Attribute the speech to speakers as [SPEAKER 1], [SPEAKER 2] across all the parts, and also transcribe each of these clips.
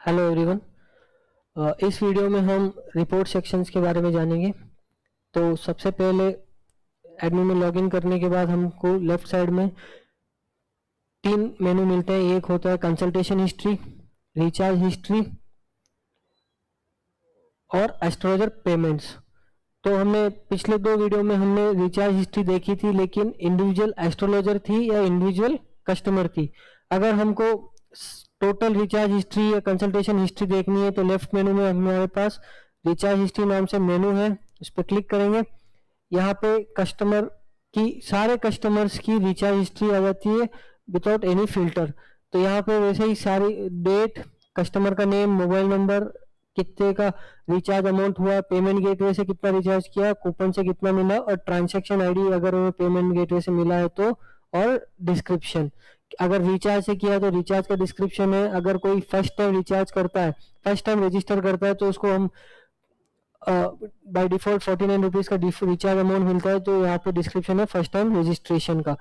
[SPEAKER 1] Hello everyone. इस video में हम रिपोर्ट सेक्शंस के बारे में जानेंगे। तो सबसे पहले एडमिन में लॉगिन करने के बाद हमको लेफ्ट साइड में तीन मेनू मिलते हैं। एक होता है कंसल्टेशन हिस्ट्री, रिचार्ज हिस्ट्री और एस्ट्रोलॉजर पेमेंट्स। तो हमने पिछले दो वीडियो में हमने रिचार्ज हिस्ट्री देखी थी, लेकिन इंडिविजुअल एस्ट्रोलॉजर थी या इंडिविजुअल कस्टमर थी। अगर हमको टोटल रिचार्ज हिस्ट्री या कंसल्टेशन हिस्ट्री देखनी है तो लेफ्ट मेनू में हमारे पास रिचार्ज हिस्ट्री नाम से मेनू है, उस पर क्लिक करेंगे। यहाँ पे कस्टमर की सारे कस्टमर्स की रिचार्ज हिस्ट्री आ जाती है विदाउट एनी फिल्टर। तो यहाँ पे वैसे ही सारी डेट, कस्टमर का नेम, मोबाइल नंबर, कितने का रिचार्ज अमाउंट हुआ, पेमेंट गेटवे से कितना रिचार्ज किया, कूपन से कितना मिला और ट्रांजैक्शन आईडी अगर हमें पेमेंट गेटवे से मिला है तो, और डिस्क्रिप्शन। अगर रिचार्ज से किया तो रिचार्ज का डिस्क्रिप्शन है। अगर कोई फर्स्ट टाइम रिचार्ज करता है, फर्स्ट टाइम रजिस्टर करता है तो उसको हम बाय डिफॉल्ट 49 रुपीज का रिचार्ज अमाउंट मिलता है। तो यहाँ पे डिस्क्रिप्शन है फर्स्ट टाइम रजिस्ट्रेशन का।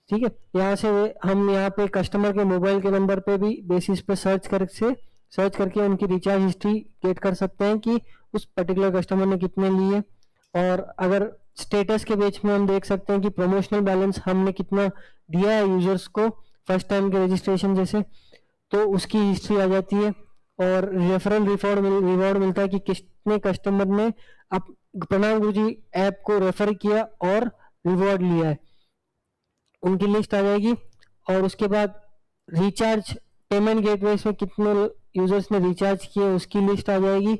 [SPEAKER 1] ठीक है, यहाँ से हम यहाँ पे कस्टमर के मोबाइल के नंबर पे भी बेसिस पे सर्च करके उनकी रिचार्ज हिस्ट्री गेट कर सकते हैं कि उस पर्टिकुलर कस्टमर ने कितने लिए। और अगर स्टेटस के बेच में हम देख सकते हैं कि प्रमोशनल बैलेंस हमने कितना दिया है यूजर्स को फर्स्ट टाइम के रजिस्ट्रेशन जैसे, तो उसकी हिस्ट्री आ जाती है। और रेफरल रिवॉर्ड मिलता है कि कितने कस्टमर ने अब प्रणाम गुरुजी ऐप को रेफर किया और रिवॉर्ड लिया है, उनकी लिस्ट आ जाएगी। और उसके बाद रिचार्ज पेमेंट गेटवे में कितने यूजर्स ने रिचार्ज किए उसकी लिस्ट आ जाएगी।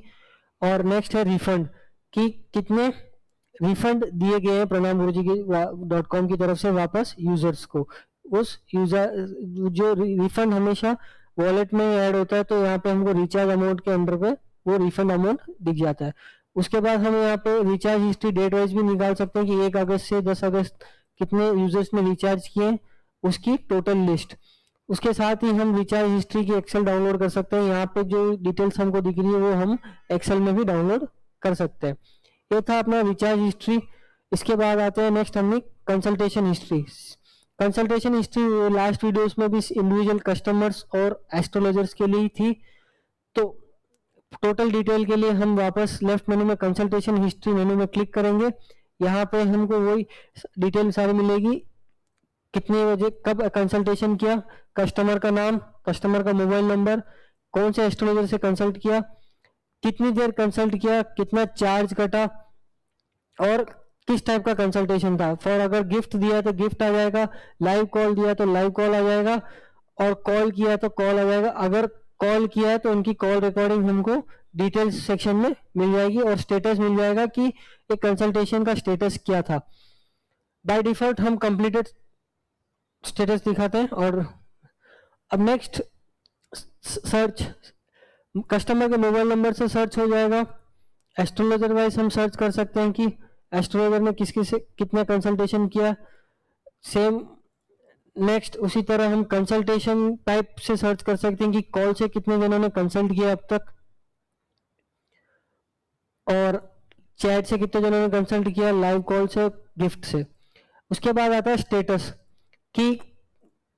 [SPEAKER 1] और नेक्स्ट है रिफंड, कि कितने रिफंड दिए गए हैं प्रणाम गुरुजी की .com की तरफ से वापस यूजर्स को। उस यूजर जो रिफंड हमेशा वॉलेट में ऐड होता है, तो यहाँ पे हमको रिचार्ज अमाउंट के अंडर पे वो रिफंड अमाउंट दिख जाता है। उसके बाद हम यहाँ पे रिचार्ज हिस्ट्री डेट वाइज भी निकाल सकते हैं कि 1 अगस्त से 10 अगस्त कितने यूजर्स ने रिचार्ज किए, उसकी टोटल लिस्ट। उसके साथ ही हम रिचार्ज हिस्ट्री की एक्सेल डाउनलोड कर सकते हैं। यहाँ पे जो डिटेल्स हमको दिख रही है वो हम एक्सेल में भी डाउनलोड कर सकते हैं। ये था अपना रिचार्ज हिस्ट्री। इसके बाद आते हैं नेक्स्ट हमने consultation history. Consultation history last videos में भी इंडिविजुअल कस्टमर्स और एस्ट्रोलॉजर्स के लिए थी। तो टोटल डिटेल के लिए हम वापस लेफ्ट मेनू में कंसल्टेशन हिस्ट्री मेनू में क्लिक करेंगे। यहाँ पे हमको वही डिटेल सारी मिलेगी, कितने बजे कब कंसल्टेशन किया, कस्टमर का नाम, कस्टमर का मोबाइल नंबर, कौन से एस्ट्रोलॉजर से कंसल्ट किया, कितनी देर कंसल्ट किया, कितना चार्ज कटा और किस टाइप का कंसल्टेशन था। फॉर अगर गिफ्ट दिया तो गिफ्ट आ जाएगा, लाइव कॉल दिया तो लाइव कॉल आ जाएगा और कॉल किया तो कॉल आ जाएगा। अगर कॉल किया है तो उनकी कॉल रिकॉर्डिंग हमको डिटेल्स सेक्शन में मिल जाएगी और स्टेटस मिल जाएगा कि एक कंसल्टेशन का स्टेटस क्या था। बाय डिफॉल्ट हम कंप्लीटेड स्टेटस दिखाते हैं। और अब नेक्स्ट सर्च, कस्टमर के मोबाइल नंबर से सर्च हो जाएगा। एस्ट्रोलॉजर वाइज हम सर्च कर सकते हैं कि एस्ट्रोलॉजर ने किस किस से कितना कंसल्टेशन किया। सेम नेक्स्ट उसी तरह हम कंसल्टेशन टाइप से सर्च कर सकते हैं कि कॉल से कितने जनों ने कंसल्ट किया अब तक, और चैट से कितने जनों ने कंसल्ट किया, लाइव कॉल से, गिफ्ट से। उसके बाद आता है स्टेटस, कि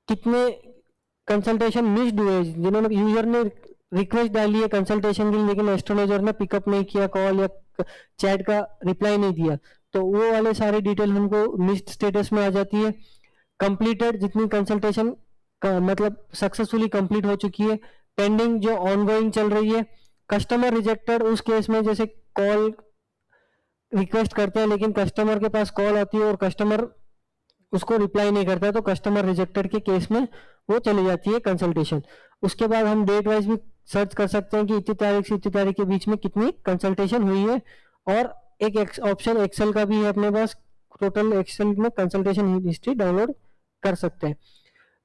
[SPEAKER 1] कितने कंसल्टेशन मिस्ड हुए, जिन्होंने यूजर ने रिक्वेस्ट डाली है कंसल्टेशन के लिए लेकिन एस्ट्रोलॉजर ने पिकअप नहीं किया कॉल या चैट का रिप्लाई नहीं दिया, तो वो वाले सारी डिटेल हमको मिस्ड स्टेटस में आ जाती है। कंप्लीटेड, जितनी कंसल्टेशन मतलब सक्सेसफुली कंप्लीट हो चुकी है। पेंडिंग, जो ऑनगोइंग चल रही है। कस्टमर रिजेक्टेड, उस केस में जैसे कॉल रिक्वेस्ट करते हैं लेकिन कस्टमर के पास कॉल आती है और कस्टमर उसको रिप्लाई नहीं करता है, तो कस्टमर रिजेक्टेड के केस में वो चली जाती है कंसल्टेशन। उसके बाद हम डेट वाइज भी सर्च कर सकते हैं कि इतनी तारीख से इतनी तारीख के बीच में कितनी कंसल्टेशन हुई है। और एक ऑप्शन एक्सेल का भी है अपने पास, टोटल एक्सेल में कंसल्टेशन हिस्ट्री डाउनलोड कर सकते हैं।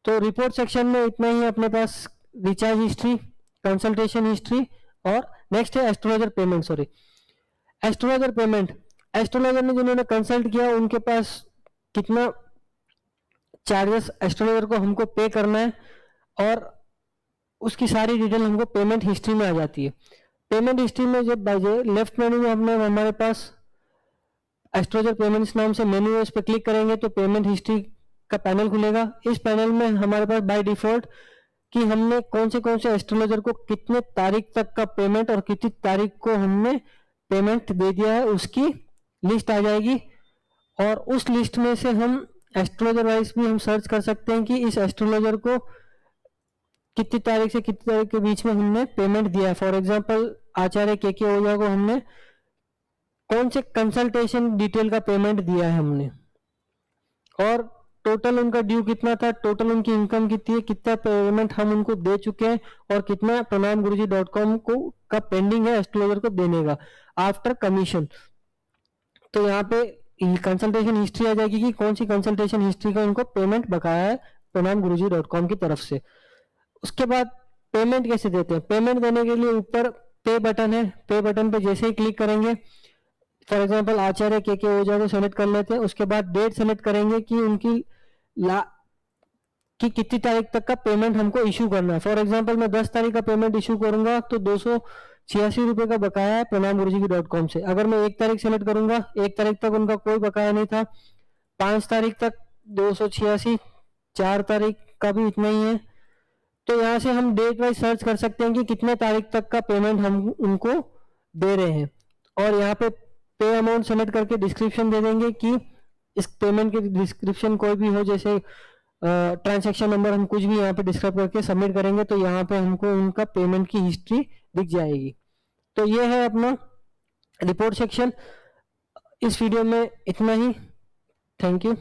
[SPEAKER 1] तो रिपोर्ट सेक्शन में इतना ही है अपने पास, रिचार्ज हिस्ट्री, कंसल्टेशन हिस्ट्री और नेक्स्ट है astrologer payment. Sorry, astrologer payment, astrologer ने जिन्होंने कंसल्ट किया उनके पास कितना चार्जेस एस्ट्रोलॉजर को हमको पे करना है और उसकी सारी डिटेल हमको पेमेंट हिस्ट्री में आ जाती है। पेमेंट हिस्ट्री में जब लेफ्ट मेनू में हमने हमारे पास एस्ट्रोलॉजर पेमेंट्स नाम से मेनू है, उस पर क्लिक करेंगे तो पेमेंट हिस्ट्री का पैनल खुलेगा। इस पैनल में हमारे पास बाय डिफॉल्ट कि हमने कौन से एस्ट्रोलॉजर को कितने तारीख तक का पेमेंट और कितनी तारीख को हमने पेमेंट दे दिया है, उसकी लिस्ट आ जाएगी। और उस लिस्ट में से हम एस्ट्रोलॉजर वाइज भी हम सर्च कर सकते हैं कि इस एस्ट्रोलॉजर को कितनी तारीख से कितनी तारीख के बीच में हमने पेमेंट दिया है। फॉर एग्जांपल आचार्य के ओझा को हमने कौन से कंसल्टेशन डिटेल का पेमेंट दिया है हमने, और टोटल उनका ड्यू कितना था, टोटल उनकी इनकम कितनी है, कितना पेमेंट हम उनको दे चुके हैं, और कितना pranamguruji.com को का पेंडिंग है एस्ट्रोलॉजर को देने का आफ्टर कमीशन। तो यहाँ पे कंसल्टेशन हिस्ट्री आ जाएगी कि कौन सी कंसल्टेशन हिस्ट्री का उनको पेमेंट बकाया है pranamguruji.com की तरफ से। उसके बाद पेमेंट कैसे देते हैं? पेमेंट देने के लिए ऊपर पे बटन है, पे बटन पे जैसे ही क्लिक करेंगे, फॉर एग्जांपल आचार्य के ओझा को सेलेक्ट कर लेते हैं, उसके बाद डेट सेलेक्ट करेंगे कि उनकी कि कितनी तारीख तक का पेमेंट हमको इशू करना है। फॉर एग्जांपल मैं 10 तारीख का पेमेंट इशू करूंगा तो 286 रुपए का बकाया है pranamguruji.com से। अगर मैं 1 तारीख सेलेक्ट करूंगा, 1 तारीख तक उनका कोई बकाया नहीं था, 5 तारीख तक 286, 4 तारीख का भी इतना ही है। तो यहाँ से हम डेट वाइज सर्च कर सकते हैं कि कितने तारीख तक का पेमेंट हम उनको दे रहे हैं, और यहाँ पे अमाउंट सेलेक्ट करके डिस्क्रिप्शन दे देंगे कि इस पेमेंट की डिस्क्रिप्शन कोई भी हो, जैसे ट्रांजैक्शन नंबर हम कुछ भी यहाँ पे डिस्क्राइब करके सबमिट करेंगे तो यहाँ पे हमको उनका पेमेंट की हिस्ट्री दिख जाएगी। तो ये है अपना रिपोर्ट सेक्शन। इस वीडियो में इतना ही। Thank you.